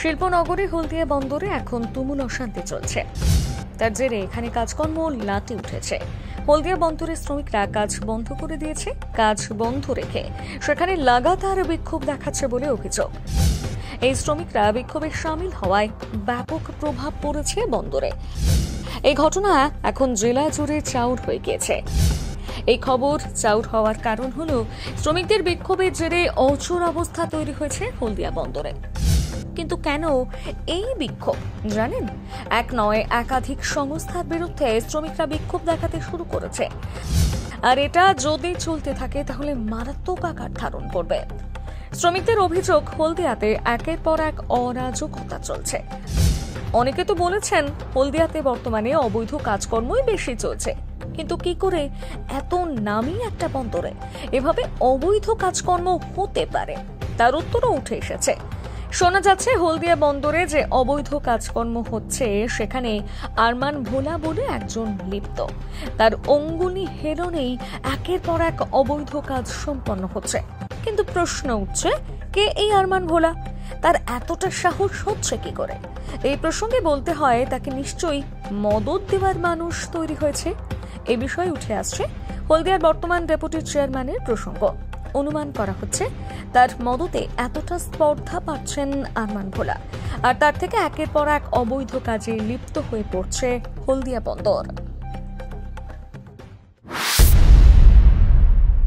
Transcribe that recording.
শিল্পনগরী হলদিয়া বন্দরে এখন তুমুল অশান্তি চলছে। তার জেরে এখানে কাজকর্ম লাটে উঠেছে। হলদিয়া বন্দরের শ্রমিকরা কাজ বন্ধ করে দিয়েছে। কাজ বন্ধ রেখে সেখানে লাগাতার বিক্ষোভ দেখাচ্ছে বলে অভিযোগ। এই শ্রমিকরা বিক্ষোভে সামিল হওয়ায় ব্যাপক প্রভাব পড়েছে বন্দরে। এই ঘটনা এখন জেলা জুড়ে চাউর হয়ে গিয়েছে। এই খবর চাউর হওয়ার কারণ হলো শ্রমিকদের বিক্ষোভের জেরে অচল অবস্থা তৈরি হয়েছে হলদিয়া বন্দরে। কিন্তু কেন এই বিক্ষোভ জানেন? এক নয়, একাধিক সংস্থার বিরুদ্ধে শ্রমিকরা বিক্ষোভ দেখাতে শুরু করেছে। আর এটা যদি চলতে থাকে তাহলে মারাত্মক আকার ধারণ করবে। শ্রমিকদের অভিযোগ, হলদিয়াতে একের পর এক অরাজকতা চলছে। অনেকে তো বলেছেন হলদিয়াতে বর্তমানে অবৈধ কাজকর্মই বেশি চলছে, কিন্তু কি করে এত নামী একটা বন্দরে এভাবে অবৈধ কাজকর্ম হতে পারে তার উত্তরও উঠে এসেছে। শোনা যাচ্ছে হলদিয়া বন্দরে যে অবৈধ কাজকর্ম হচ্ছে সেখানে আরমান ভোলা বলে একজন লিপ্ত। তার অঙ্গুলি হেলনেই একের পর এক অবৈধ কাজ সম্পন্ন হচ্ছে। কিন্তু প্রশ্ন উঠছে, কে এই আরমান ভোলা? তার এতটা সাহস হচ্ছে কি করে? এই প্রসঙ্গে বলতে হয় তাকে নিশ্চয়ই মদত দেওয়ার মানুষ তৈরি হয়েছে। এ বিষয়ে উঠে আসছে হলদিয়ার বর্তমান ডেপুটি চেয়ারম্যানের প্রসঙ্গ। অনুমান করা হচ্ছে তার মদতে এতটা স্পর্ধা পাচ্ছেন আরমান ভোলা, আর তার থেকে একের পর এক অবৈধ কাজে লিপ্ত হয়ে পড়ছে হলদিয়া বন্দর।